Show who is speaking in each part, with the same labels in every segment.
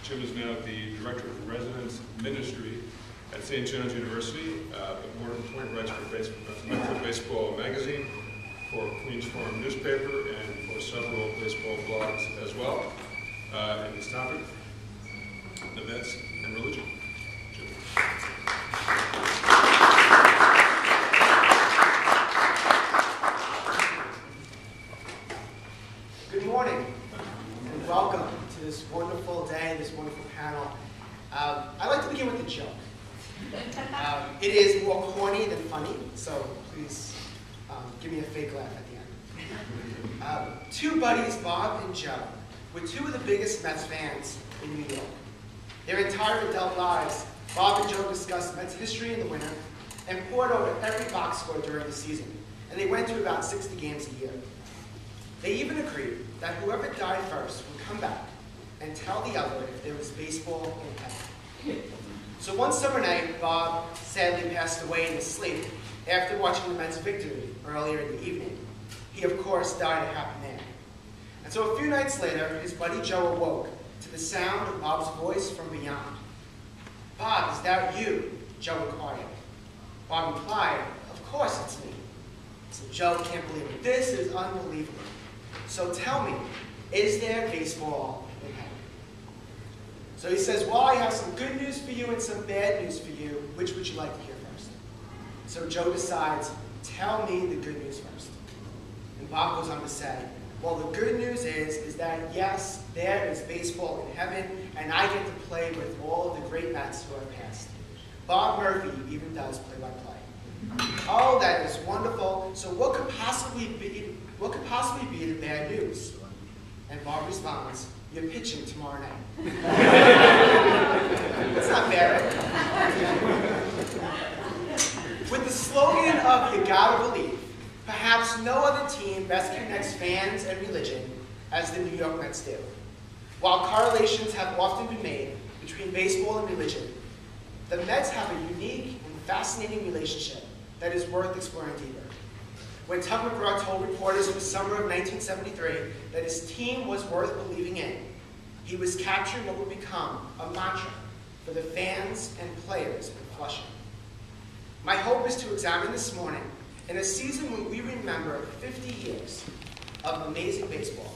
Speaker 1: Jim is now the Director of Residence Ministry at St. John's University, but more important, writes for Metro Baseball Magazine, for Queens Farm newspaper, and for several baseball blogs as well. And his topic, the Mets and religion. Jim.
Speaker 2: Good morning, and welcome to this wonderful day, this wonderful panel. I'd like to begin with a joke. It is more corny than funny, so please give me a fake laugh at the end. Two buddies, Bob and Joe, were two of the biggest Mets fans in New York. Their entire adult lives, Bob and Joe discussed Mets history in the winter and poured over every box score during the season, and they went to about 60 games a year. They even agreed that whoever died first would come back and tell the other if there was baseball in heaven. So one summer night, Bob sadly passed away in his sleep after watching the Mets' victory earlier in the evening. He, of course, died a happy man. And so a few nights later, his buddy Joe awoke to the sound of Bob's voice from beyond. "Bob, is that you?" Joe inquired. Bob replied, "Of course it's me." So Joe can't believe it. "This is unbelievable. So tell me, is there baseball in heaven?" So he says, "Well, I have some good news for you and some bad news for you. Which would you like to hear first?" So Joe decides, "Tell me the good news first." And Bob goes on to say, "Well, the good news is that yes, there is baseball in heaven, and I get to play with all of the great Mets who have passed. Bob Murphy even does play-by-play." "Oh, that is wonderful. So what could possibly be the bad news?" And Bob responds, "You're pitching tomorrow night." That's not bad. With the slogan of "You gotta believe," perhaps no other team best connects fans and religion as the New York Mets do. While correlations have often been made between baseball and religion, the Mets have a unique and fascinating relationship that is worth exploring deeper. When Tug McGraw told reporters in the summer of 1973 that his team was worth believing in, he was capturing what would become a mantra for the fans and players in Flushing. My hope is to examine this morning, in a season when we remember 50 years of amazing baseball,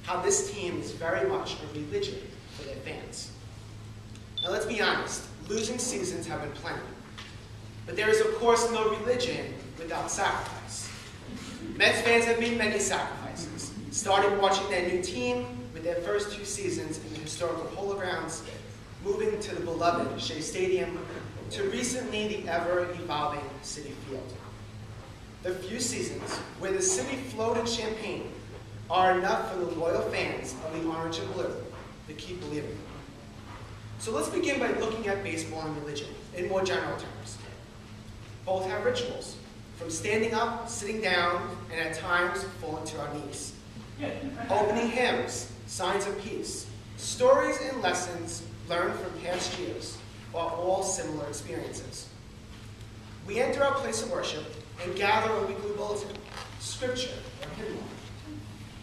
Speaker 2: how this team is very much a religion for their fans. Now let's be honest, losing seasons have been plenty. But there is, of course, no religion without sacrifice. Mets fans have made many sacrifices, starting watching their new team with their first two seasons in the historical Polo Grounds, moving to the beloved Shea Stadium, to recently the ever-evolving Citi Field. The few seasons where the city flowed in champagne are enough for the loyal fans of the orange and blue to keep believing. So let's begin by looking at baseball and religion in more general terms. Both have rituals, from standing up, sitting down, and at times falling to our knees. Opening hymns, signs of peace, stories and lessons learned from past years are all similar experiences. We enter our place of worship and gather a weekly bulletin, scripture, or hymnal.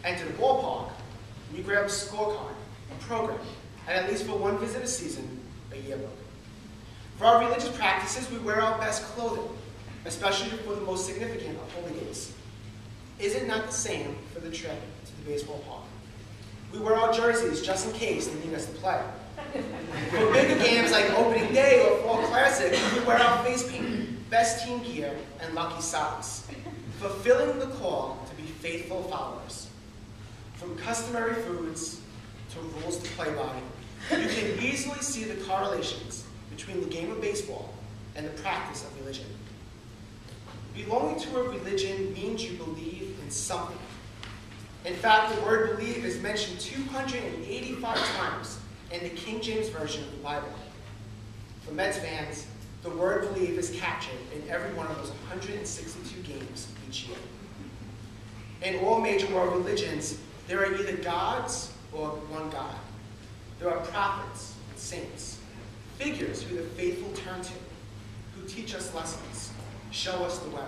Speaker 2: Enter the ballpark, we grab a scorecard, a program, and at least for one visit a season, a yearbook. For our religious practices, we wear our best clothing, especially for the most significant of holy days. Is it not the same for the trip to the baseball park? We wear our jerseys just in case they need us to play. For bigger games like opening day or fall classic, we wear our face paint, best team gear, and lucky socks, fulfilling the call to be faithful followers. From customary foods to rules to play by, you can easily see the correlations between the game of baseball and the practice of religion. Belonging to a religion means you believe in something. In fact, the word believe is mentioned 285 times in the King James Version of the Bible. For Mets fans, the word believe is captured in every one of those 162 games each year. In all major world religions, there are either gods or one God. There are prophets and saints, figures who the faithful turn to, who teach us lessons, show us the way.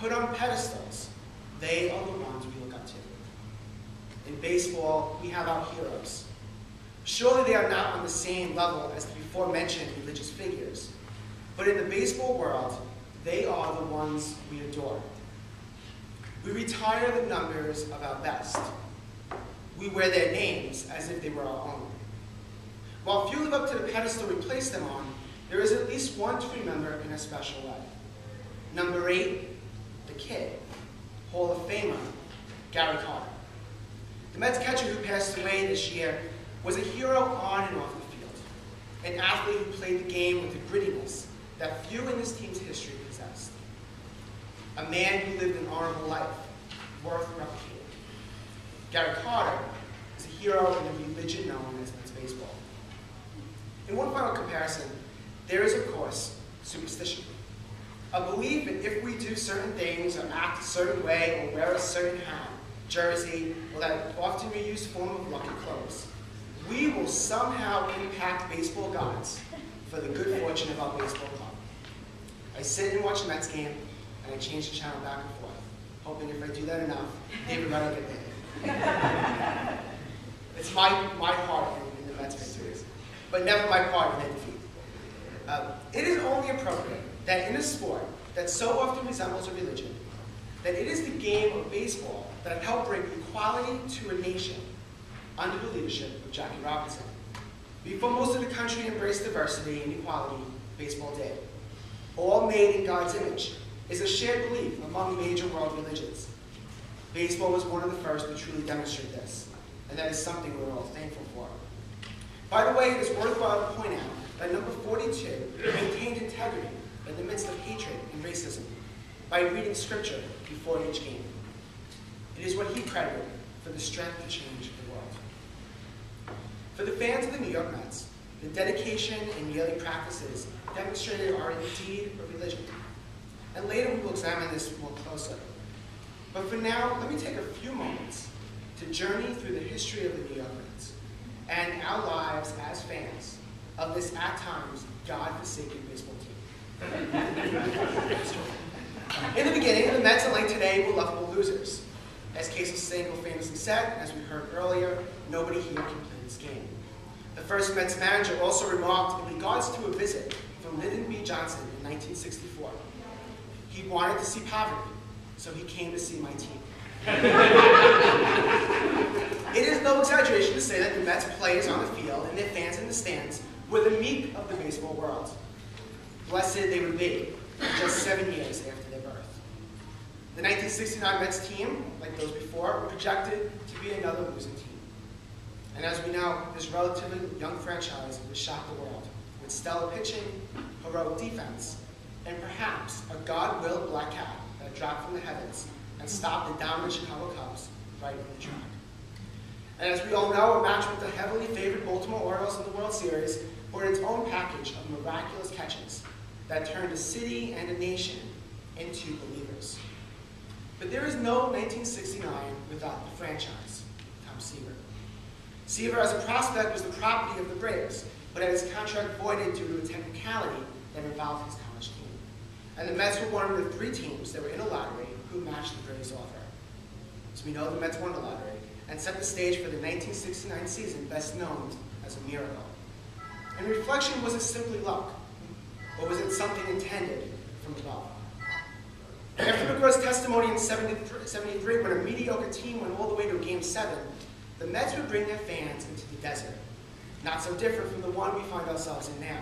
Speaker 2: Put on pedestals, they are the ones we look up to. In baseball, we have our heroes. Surely they are not on the same level as the before-mentioned religious figures, but in the baseball world, they are the ones we adore. We retire the numbers of our best. We wear their names as if they were our own. While few live up to the pedestal we place them on, there is at least one to remember in a special way. Number 8, the Kid, Hall of Famer, Gary Carter. The Mets catcher who passed away this year was a hero on and off the field, an athlete who played the game with the grittiness that few in this team's history possessed. A man who lived an honorable life, worth replicating. Gary Carter is a hero in the religion known as Mets baseball. In one final comparison, there is, of course, superstition. A belief that if we do certain things or act a certain way or wear a certain hat, jersey, or that often reused form of lucky clothes, we will somehow impact baseball gods for the good fortune of our baseball club. I sit and watch the Mets game, and I change the channel back and forth, hoping if I do that enough, David Rudd will get paid. It's my part in the Mets victories, but never my part in their defeat. It is only appropriate that in a sport that so often resembles a religion, that it is the game of baseball that have helped bring equality to a nation under the leadership of Jackie Robinson. Before most of the country embraced diversity and equality, baseball did. All made in God's image is a shared belief among major world religions. Baseball was one of the first to truly demonstrate this, and that is something we're all thankful for. By the way, it is worthwhile to point out that number 42 maintained integrity in the midst of hatred and racism by reading scripture before each game. It is what he credited for the strength to change the world. For the fans of the New York Mets, the dedication and yearly practices demonstrated are indeed a religion. And later we will examine this more closely. But for now, let me take a few moments to journey through the history of the New York Mets and our lives as fans of this, at times, God-forsaken baseball team. In the beginning, the Mets, unlike today, were lovable losers. As Casey Stengel famously said, and as we heard earlier, nobody here can play this game. The first Mets manager also remarked in regards to a visit from Lyndon B. Johnson in 1964. He wanted to see poverty, so he came to see my team. It is no exaggeration to say that the Mets players on the field and their fans in the stands were the meek of the baseball world. Blessed they would be, just 7 years after their birth. The 1969 Mets team, like those before, were projected to be another losing team. And as we know, this relatively young franchise would shock the world with stellar pitching, heroic defense, and perhaps a God-willed black cat that dropped from the heavens and stopped the dominant Chicago Cubs right in the track. And as we all know, a match with the heavily favored Baltimore Orioles in the World Series brought its own package of miraculous catches that turned a city and a nation into believers. But there is no 1969 without the franchise, Tom Seaver. Seaver, as a prospect, was the property of the Braves, but had his contract voided due to a technicality that involved his college team. And the Mets were one of the 3 teams that were in a lottery who matched the Braves' offer. So we know the Mets won the lottery and set the stage for the 1969 season best known as a miracle. And reflection, was it simply luck? Or was it something intended from above? After McGraw's testimony in 73, when a mediocre team went all the way to Game 7, the Mets would bring their fans into the desert. Not so different from the one we find ourselves in now.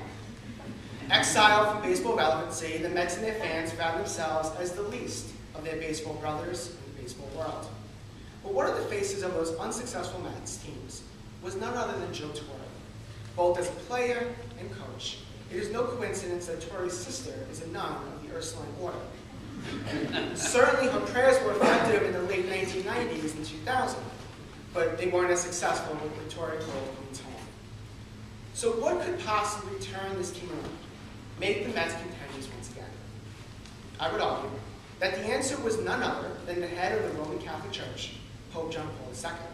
Speaker 2: Exiled from baseball relevancy, the Mets and their fans found themselves as the least of their baseball brothers in the baseball world. But one of the faces of those unsuccessful Mets teams was none other than Joe Torre. Both as a player and coach, it is no coincidence that Torre's sister is a nun of the Ursuline Order. Certainly her prayers were effective in the late 1990s and 2000, but they weren't as successful with the Torre called Queen's Home. So what could possibly turn this team around, make the Mets contenders once again? I would argue that the answer was none other than the head of the Roman Catholic Church, Pope John Paul II.